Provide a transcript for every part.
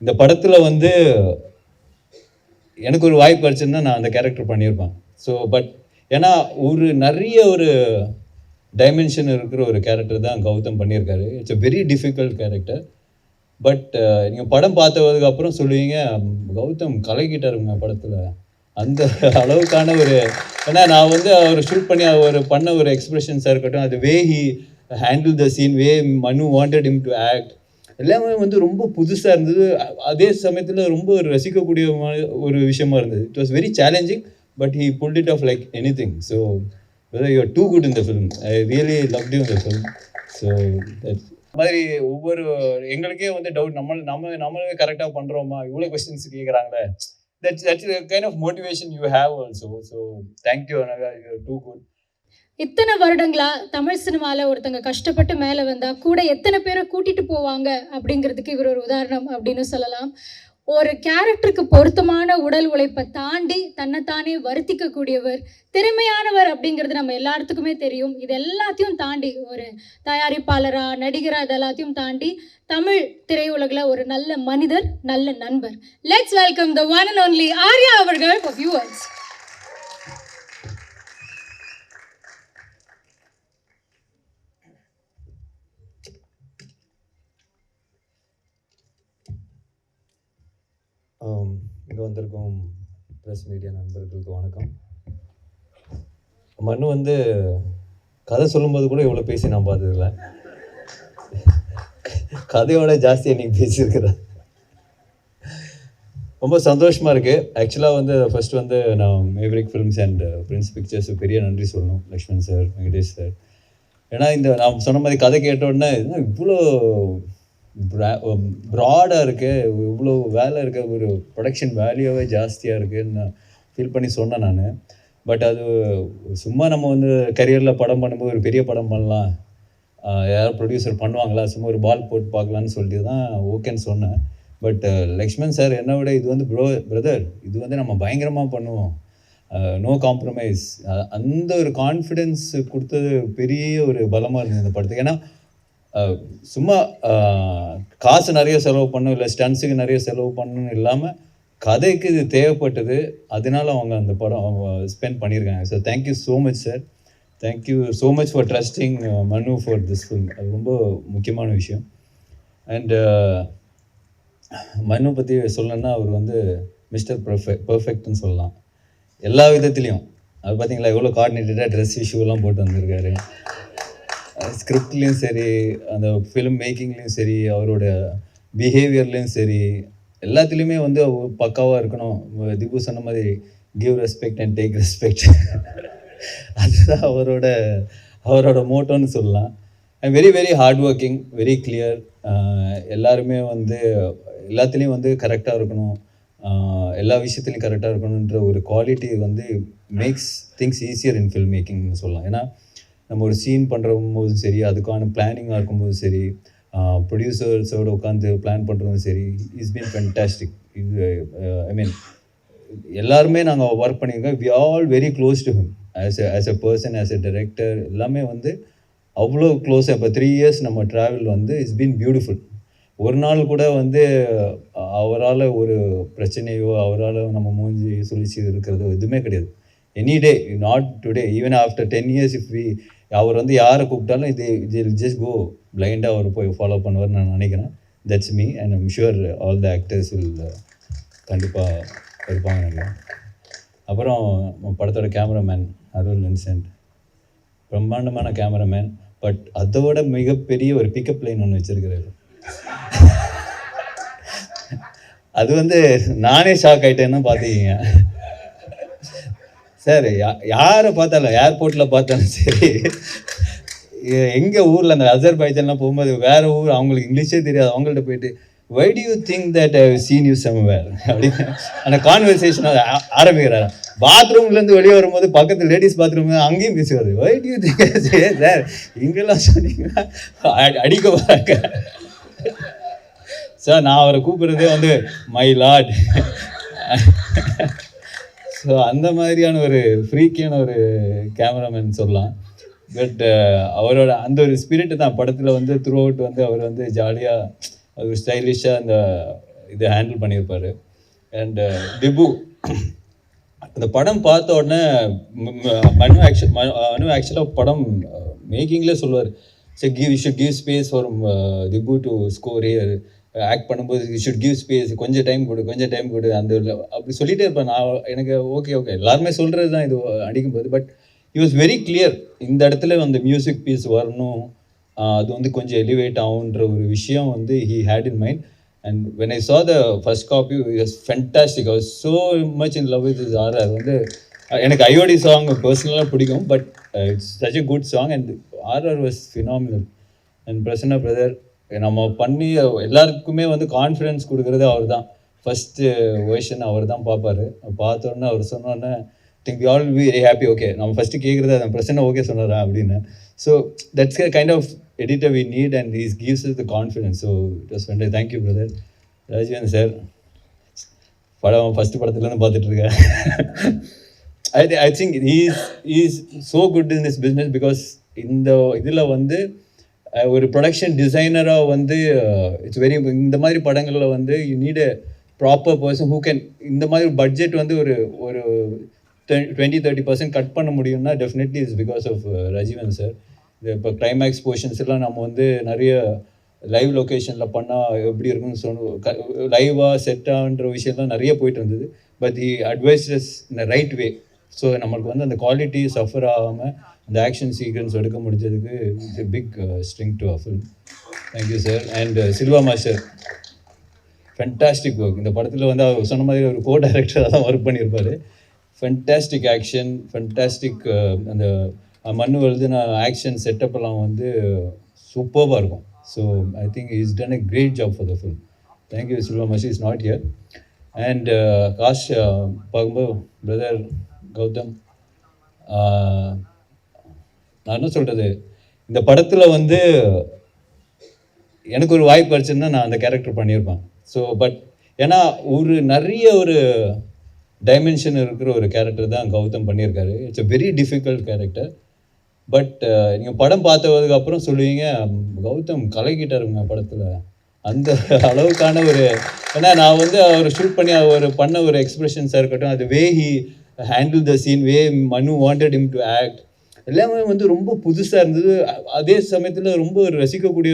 இந்த படத்தில் வந்து எனக்கு ஒரு வாய்ப்பு கிடச்சுன்னா நான் அந்த கேரக்டர் பண்ணியிருப்பேன். ஸோ பட் ஏன்னா நிறைய ஒரு டைமென்ஷன் இருக்கிற ஒரு கேரக்டர் தான் கௌதம் பண்ணியிருக்காரு. It's a very difficult character. But நீங்கள் படம் பார்த்ததுக்கு அப்புறம் சொல்லுவீங்க, கௌதம் கலக்கிட்டாருங்க படத்தில். அந்த அளவுக்கான ஒரு ஏன்னா நான் வந்து அவர் ஷூட் பண்ணி அவர் பண்ண ஒரு எக்ஸ்பிரஷன்ஸாக இருக்கட்டும், அது way he handle the scene, way Manu wanted him to act, எல்லாமே வந்து ரொம்ப புதுசாக இருந்தது. அதே சமயத்தில் ரொம்ப ரசிக்கக்கூடிய ஒரு விஷயமா இருந்தது. It was very challenging, but he pulled it off like anything. So you are too good in the film. I really loved you in the film. So மாதிரி ஒவ்வொரு எங்களுக்கே வந்து டவுட், நம்மளே கரெக்டாக பண்ணுறோமா, இவ்வளோ கொஸ்டின்ஸ் கேட்குறாங்களே. That's the kind of motivation you have also. So thank you, Anaga. You're too good. இத்தனை வருடங்களா தமிழ் சினிமாவில் ஒருத்தங்க கஷ்டப்பட்டு மேலே வந்தால் கூட எத்தனை பேரை கூட்டிகிட்டு போவாங்க அப்படிங்கிறதுக்கு இவர் ஒரு உதாரணம் அப்படின்னு சொல்லலாம். ஒரு கேரக்டருக்கு பொருத்தமான உடல் உழைப்பை தாண்டி தன்னைத்தானே வருத்திக்கக்கூடியவர், திறமையானவர் அப்படிங்கிறது நம்ம எல்லாத்துக்குமே தெரியும். இது எல்லாத்தையும் தாண்டி ஒரு தயாரிப்பாளராக, நடிகராக, இது எல்லாத்தையும் தாண்டி தமிழ் திரையுலகில் ஒரு நல்ல மனிதர், நல்ல நண்பர். Let's welcome the one and only Arya அவர்கள் ஃபார் வியூவர்ஸ். இங்கே வந்திருக்கும் ப்ரெஸ் மீடியா நண்பர்களுக்கு வணக்கம். மனு வந்து கதை சொல்லும்போது கூட இவ்வளோ பேசி நான் பார்த்ததில்ல. கதையோட ஜாஸ்தியாக நீங்கள் பேசியிருக்கிறேன். ரொம்ப சந்தோஷமாக இருக்குது. ஆக்சுவலாக வந்து ஃபஸ்ட் வந்து நான் Maverick films and Prince pictures பெரிய நன்றி சொல்லணும், லக்ஷ்மண் சார், வெங்கடேஷ் சார். ஏன்னா இந்த நான் சொன்ன மாதிரி கதை கேட்டோடனே இவ்வளோ ப்ராடாக இருக்குது, இவ்வளோ வேலை இருக்க, ஒரு ப்ரொடக்ஷன் வேல்யூவே ஜாஸ்தியாக இருக்குதுன்னு நான் ஃபீல் பண்ணி சொன்னேன் நான். பட் அது சும்மா நம்ம வந்து கரியரில் படம் பண்ணும்போது ஒரு பெரிய படம் பண்ணலாம், யாரும் ப்ரொடியூசர் பண்ணுவாங்களா, சும்மா ஒரு பால் போட்டு பார்க்கலான்னு சொல்லிட்டு தான் ஓகேன்னு சொன்னேன். பட் லக்ஷ்மண் சார் என்னை விட இது வந்து பிரதர் இது வந்து நம்ம பயங்கரமாக பண்ணுவோம், நோ காம்ப்ரமைஸ், அந்த ஒரு கான்ஃபிடென்ஸ் கொடுத்தது பெரிய ஒரு பலமாக இருந்தது இந்த படத்துக்கு. ஏன்னா சும்மா காசு நிறைய செலவு பண்ணணும், இல்லை ஸ்டன்ஸுக்கு நிறைய செலவு பண்ணணும்னு இல்லாமல் கதைக்கு இது தேவைப்பட்டது, அதனால அவங்க அந்த படம் அவங்க ஸ்பெண்ட் பண்ணியிருக்காங்க. So thank you so much sir, thank you so much for trusting மனு ஃபார் திஸ் ஃபில்ம். அது ரொம்ப முக்கியமான விஷயம். அண்டு மனு பற்றி சொல்லணுன்னா அவர் வந்து மிஸ்டர் பர்ஃபெக்ட்னு சொல்லலாம் எல்லா விதத்துலேயும். அது பார்த்தீங்களா எவ்வளோ கோஆர்டினேட்டடாக ட்ரெஸ் இஷ்யூலாம் போட்டு வந்திருக்காரு. ஸ்கிரிப்ட்லேயும் சரி, அந்த ஃபிலிம் மேக்கிங்லேயும் சரி, அவரோட பிஹேவியர்லேயும் சரி, எல்லாத்துலேயுமே வந்து பக்காவாக இருக்கணும். திபு சொன்ன மாதிரி give respect and take respect, அதுதான் அவரோட மோட்டோன்னு சொல்லலாம். And very very hard working, very clear. எல்லாருமே வந்து எல்லாத்துலேயும் வந்து கரெக்டாக இருக்கணும், எல்லா விஷயத்துலையும் கரெக்டாக இருக்கணுன்ற ஒரு குவாலிட்டி வந்து makes things easier in film மேக்கிங்னு சொல்லலாம். ஏன்னா நம்ம ஒரு சீன் பண்ணுறம்போதும் சரி, அதுக்கான பிளானிங்காக இருக்கும்போதும் சரி, ப்ரொடியூசர்ஸோடு உட்காந்து பிளான் பண்ணுறதும் சரி, இஸ் பீன் ஃபென்டாஸ்டிக். இது ஐ மீன் எல்லாருமே நாங்கள் ஒர்க் பண்ணியிருக்கோம். We all very close to him as a person, as a director, எல்லாமே வந்து அவ்வளோ க்ளோஸாக. இப்போ 3 இயர்ஸ் நம்ம ட்ராவல் வந்து இட்ஸ் பீன் பியூட்டிஃபுல். ஒரு நாள் கூட வந்து அவரால் ஒரு பிரச்சனையோ, அவரால் நம்ம மூஞ்சி சுழிச்சு இருக்கிறதோ எதுவுமே கிடையாது. Any day, not today, even after 10 years if அவர் வந்து யாரை கூப்பிட்டாலும் இது ஜஸ்ட் கோ பிளைண்டாக அவர் போய் ஃபாலோ பண்ணுவார்னு நான் நினைக்கிறேன். That's me and I'm sure all the actors will கண்டிப்பாக இருப்பாங்க நினைக்கிறேன். அப்புறம் படத்தோட கேமராமேன் அருள் வின்சென்ட், பிரம்மாண்டமான கேமராமேன். பட் அதோட மிகப்பெரிய ஒரு பிக்கப் லைன் ஒன்று வச்சுருக்கிறாரு. அது வந்து நானே ஷாக் ஆகிட்டேன்னு பார்த்துக்கிங்க சார். யாரை பார்த்தாலும், ஏர்போர்ட்டில் பார்த்தாலும் சரி, எங்கள் ஊரில் அந்த அசர்பைஜான்லாம் போகும்போது வேறு ஊர், அவங்களுக்கு இங்கிலீஷே தெரியாது, அவங்கள்ட்ட போயிட்டு why do you think that I seen you somewhere அப்படின்னு அந்த கான்வர்சேஷன் ஆரம்பிக்கிறாரு. பாத்ரூம்லேருந்து வெளியே வரும்போது பக்கத்து லேடிஸ் பாத்ரூம் அங்கேயும் பேசுவார். வை டு யூ திங்க் சார் இங்கெல்லாம் சொன்னீங்கன்னா அடிக்க வராங்க சார். நான் அவரை கூப்பிட்றதே வந்து மை லார்ட். ஸோ அந்த மாதிரியான ஒரு ஃப்ரீக்கியான ஒரு கேமராமேன் சொல்லலாம். பட் அவரோட அந்த ஒரு ஸ்பிரிட்டு தான் படத்தில் வந்து த்ரூ அவுட் வந்து அவர் வந்து ஜாலியாக ஒரு ஸ்டைலிஷாக அந்த இதை ஹேண்டில் பண்ணியிருப்பார். அண்ட் டிபு அந்த படம் பார்த்த உடனே மனு ஆக்சுவலாக படம் மேக்கிங்லேயே சொல்லுவார், சரி you should give space for Dipu to score here, act பண்ணும்போது யூ ஷுட் கிவ் ஸ்பேஸ், கொஞ்சம் டைம் கொடு அந்த அப்படி சொல்லிட்டே இருப்பேன் நான். எனக்கு ஓகே எல்லாருமே சொல்கிறது தான் இது அடிக்கும்போது. But he was very clear, இந்த இடத்துல அந்த மியூசிக் பீஸ் வரணும், அது வந்து கொஞ்சம் எலிவேட் ஆகுன்ற ஒரு விஷயம் வந்து he had in mind. And when I saw the first copy, it was fantastic. I was so much in love with this RR. வந்து எனக்கு ஐஓடி சாங் பர்சனலாக பிடிக்கும், but it's such a good song and RR was phenomenal. And Prasanna brother நம்ம பண்ணி எல்லாருக்குமே வந்து confidence கொடுக்குறது அவர் தான். ஃபஸ்ட்டு வேர்ஷன் அவர் தான் பார்ப்பார். பார்த்தோன்னே அவர் சொன்னோன்னே think we all be very happy. Okay நம்ம ஃபஸ்ட்டு கேட்குறது அந்த பிரசன்னா ஓகே சொன்னாரா அப்படின்னு. So that's kind of editor we need and is gives us the confidence. So it was fantastic. Thank you brother. Rajeevan sir படம் ஃபஸ்ட்டு படத்துலேருந்து பார்த்துட்ருக்கேன். I think he is so good in this business because இந்த இதில் வந்து ஒரு production டிசைனராக வந்து it's very, இந்த மாதிரி படங்களில் வந்து you need a proper person who can, இந்த மாதிரி பட்ஜெட் வந்து ஒரு 20-30% கட் பண்ண முடியும்னா definitely is because of Rajeevan sir. இது இப்போ கிளைமேக்ஸ் போர்ஷன்ஸ் எல்லாம் நம்ம வந்து நிறைய லைவ் லொக்கேஷனில் பண்ணால் எப்படி இருக்குன்னு லைவாக செட்டான்ற விஷயம்லாம் நிறைய போயிட்டு இருந்தது. But he advices in the right way. So நம்மளுக்கு வந்து அந்த குவாலிட்டி சஃபர் ஆகாமல் அந்த ஆக்ஷன் சீக்வன்ஸ் எடுக்க முடிஞ்சதுக்கு it's a big string to a film. Thank you sir. And Silva master fantastic work. இந்த படத்தில் வந்து அவர் சொன்ன மாதிரி ஒரு கோ டைரக்டராக தான் ஒர்க் பண்ணியிருப்பார். ஃபென்டாஸ்டிக் ஆக்ஷன், ஃபென்டாஸ்டிக் அந்த மண்ணு எழுதுன ஆக்ஷன் செட்டப்பெல்லாம் வந்து சூப்பராக இருக்கும். So I think is done a great job for the film. Thank you Silva master is not here. And cast பார்க்கும்போது பிரதர் கௌதம், நான் என்ன சொல்கிறது, இந்த படத்தில் வந்து எனக்கு ஒரு வாய்ப்பு கிடச்சுன்னா நான் அந்த கேரக்டர் பண்ணியிருப்பேன். ஸோ பட் ஏன்னா நிறைய ஒரு டைமென்ஷன் இருக்கிற ஒரு கேரக்டர் தான் கௌதம் பண்ணியிருக்காரு. It's a very difficult character. But நீங்கள் படம் பார்த்ததுக்கு அப்புறம் சொல்லுவீங்க கௌதம் கலக்கிட்டாருங்க படத்தில், அந்த அளவுக்கான ஒரு, ஏன்னா நான் வந்து அவர் ஷூட் பண்ணி அவர் பண்ண ஒரு எக்ஸ்பிரஷன்ஸாக இருக்கட்டும், அது way he handle the scene, way Manu wanted him to act, எல்லாமே வந்து ரொம்ப புதுசாக இருந்தது. அதே சமயத்தில் ரொம்ப ஒரு ரசிக்கக்கூடிய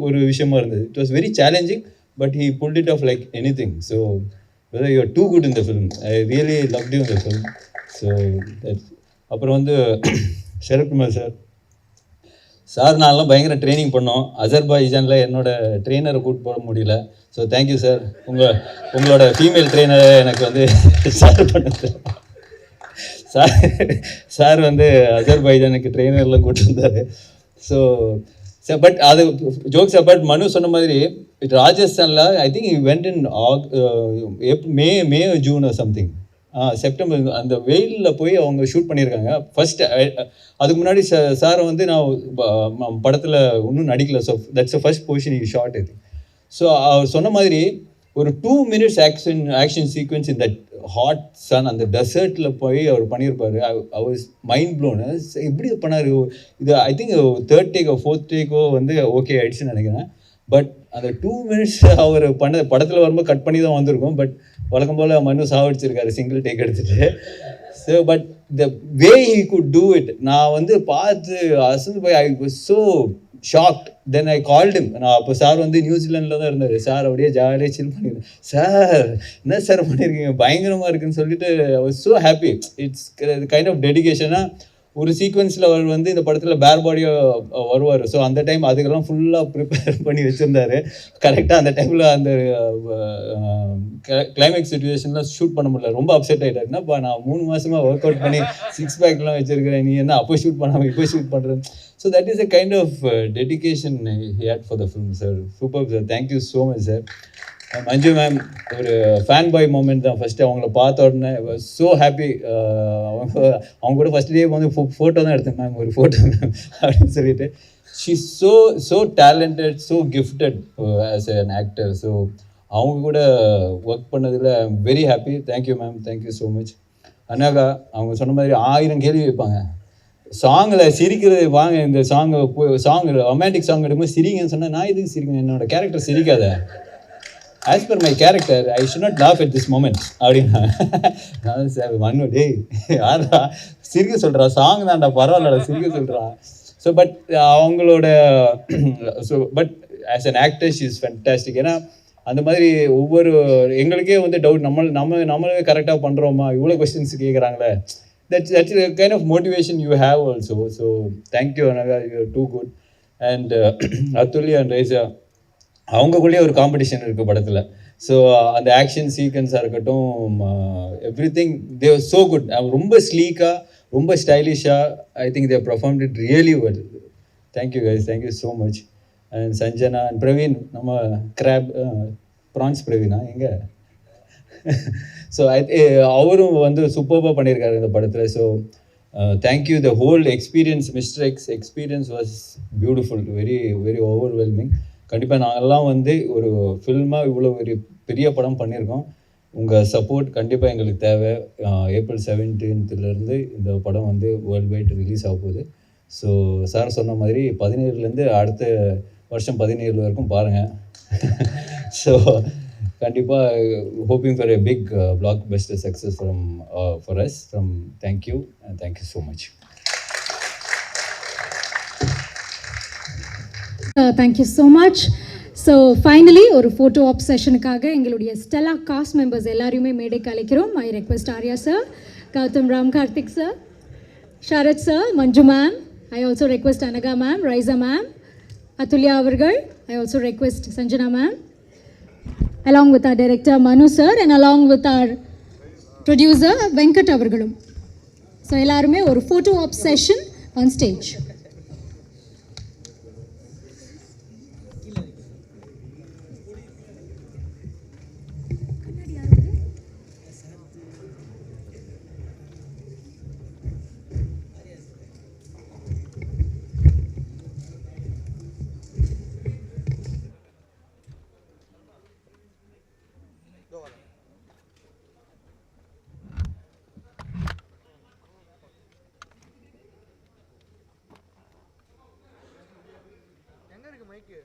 ஒரு விஷயமா இருந்தது. It was very challenging but he pulled it off like anything. So you are too good in the film. I really loved you in the film. So அப்புறம் வந்து சரத்குமார் சார் நான்லாம் பயங்கர ட்ரைனிங் பண்ணோம். அசர்பைஜானில் என்னோட ட்ரெயினரை கூப்பிட்டு போட முடியல. ஸோ தேங்க்யூ சார், உங்களோட ஃபீமேல் ட்ரெயினரை எனக்கு வந்து ஷேர் பண்ணுது. சார் வந்து அசர்பைஜானுக்கு ட்ரெயினர்லாம் கூப்பிட்டு வந்தார். ஸோ பட் அது ஜோக்ஸ் அபார்ட், மனு சொன்ன மாதிரி ராஜஸ்தானில் I think he went in May June or something, September, அந்த வெயிலில் போய் அவங்க ஷூட் பண்ணியிருக்காங்க. ஃபஸ்ட்டு அதுக்கு முன்னாடி சாரை வந்து நான் படத்தில் இன்னும் நடிக்கல. So that's the first position you shot இது. ஸோ அவர் சொன்ன மாதிரி ஒரு 2 minutes ஆக்ஷன் சீக்வன்ஸ் இந்த ஹாட் சன் அந்த டெசர்ட்டில் போய் அவர் பண்ணியிருப்பார். I was mind blown. எப்படி பண்ணார் இது? ஐ திங்க் 3rd டேக்கோ 4th டேக்கோ வந்து ஓகே ஆயிடுச்சுன்னு நினைக்கிறேன். பட் அந்த 2 minutes அவர் பண்ண படத்தில் வரும்போது கட் பண்ணி தான் வந்திருக்கும். பட் வழக்கம் போல் மனு சாவடிச்சிருக்காரு சிங்கிள் டேக் எடுத்துகிட்டு. So but the way he could do it, நான் வந்து பார்த்து அசந்து போய் ஐ was so shocked. Then I called him. நான் அப்போ சார் வந்து நியூசிலாண்டில் தான் இருந்தார். சார் அப்படியே ஜாலியாக சில் பண்ணிடுறேன். சார் என்ன சார் பண்ணியிருக்கீங்க, பயங்கரமாக இருக்குன்னு சொல்லிட்டு I was so happy. It's kind of டெடிகேஷனாக ஒரு சீக்வன்ஸில் அவர் வந்து இந்த படத்தில் பேர் பாடியாக வருவார். ஸோ அந்த டைம் அதுக்கெல்லாம் ஃபுல்லாக ப்ரிப்பேர் பண்ணி வச்சுருந்தாரு. கரெக்டாக அந்த டைமில் அந்த கிளைமேக்ஸ் சுச்சுவேஷன்லாம் ஷூட் பண்ண முடியல. ரொம்ப அப்செட் ஆகிட்டார். என்னப்பா நான் 3 மாதமாக ஒர்க் அவுட் பண்ணி 6 பேக்லாம் வச்சுருக்கிறேன், நீ என்ன அப்போ ஷூட் பண்ணாமல் இப்போ ஷூட் பண்ணுறேன். So that is a kind of dedication he had for the film, sir. Superb, sir. Thank you so much, sir. Manju ma'am ஒரு ஃபேன் பாய் மூமெண்ட் தான். ஃபஸ்ட்டு அவங்கள பார்த்த உடனே ஸோ ஹாப்பி. அவங்க கூட ஃபஸ்ட் டே வந்து photo தான் எடுத்தேன் மேம், ஒரு ஃபோட்டோ மேம் அப்படின்னு சொல்லிட்டு. She so talented, so gifted as an actor. So அவங்க கூட ஒர்க் பண்ணதில் I am very happy. Thank you ma'am, thank you so much. Anagha அவங்க சொன்ன மாதிரி 1000 கேள்வி வைப்பாங்க. சாங்கில் சிரிக்கிறது வாங்க, இந்த சாங் ரொமான்டிக் சாங் எடுக்கும்போது சிரிங்கன்னு சொன்னால் நான் இதுக்கு சிரிக்கணும், என்னோட கேரக்டர் சிரிக்காத. As per my character I should not laugh at this moment அப்படின்னா நான் சார் மண்ணு டேய் யாரா சிரிக்க சொல்கிறா சாங் தான்டா பரவாயில்லடா சிரிக்க சொல்கிறா. ஸோ பட் அவங்களோட so but as an actor she is fantastic. ஏன்னா அந்த மாதிரி ஒவ்வொரு எங்களுக்கே வந்து டவுட் நம்மளே கரெக்டாக பண்ணுறோமா, இவ்வளோ கொஸ்டின்ஸ் கேட்குறாங்களே, that's a kind of motivation you have also. So thank you Anaga, you're too good. And Atulya and Raisa அவங்களுக்குள்ளேயே ஒரு காம்படிஷன் இருக்குது படத்தில். ஸோ அந்த ஆக்ஷன் சீக்வன்ஸாக இருக்கட்டும், everything they was so good. ரொம்ப ஸ்லீக்காக ரொம்ப ஸ்டைலிஷாக I think they performed it really well. Thank you guys, thank you so much. And Sanjana and Praveen, நம்ம கிராப் ப்ரான்ஸ் பிரவீனா எங்கே ஸோ அவரும் வந்து சூப்பராக பண்ணியிருக்காரு இந்த படத்தில். So thank you. The whole experience, mister X experience was beautiful, very very overwhelming. கண்டிப்பாக நாங்கள்லாம் வந்து ஒரு ஃபில்மாக இவ்வளோ ஒரு பெரிய படம் பண்ணியிருக்கோம். உங்கள் சப்போர்ட் கண்டிப்பாக எங்களுக்கு தேவை. ஏப்ரல் 17 இந்த படம் வந்து வேர்ல்டு வைட் ரிலீஸ் ஆக போகுது. ஸோ சார் சொன்ன மாதிரி 17 அடுத்த வருஷம் 17 வரைக்கும் பாருங்கள். ஸோ கண்டிப்பாக hoping for a big blockbuster success for us from. Thank you and thank you so much. Thank you so much. So finally ஒரு ஃபோட்டோ ஆப் செஷனுக்காக எங்களுடைய ஸ்டெல்லா காஸ்ட் மெம்பர்ஸ் எல்லாரையுமே மேடைக்கு அழைக்கிறோம். I request Arya sir, Gautham Ram Karthik sir, Sharath sir, Manju ma'am. I also request Anagha ma'am, Raiza ma'am, Atulya avargal. I also request Sanjana ma'am, along with our director Manu sir and along with our producer Venkat avargalum. So எல்லாருமே ஒரு photo op session on stage. எங்க இருக்கு மைக்கு?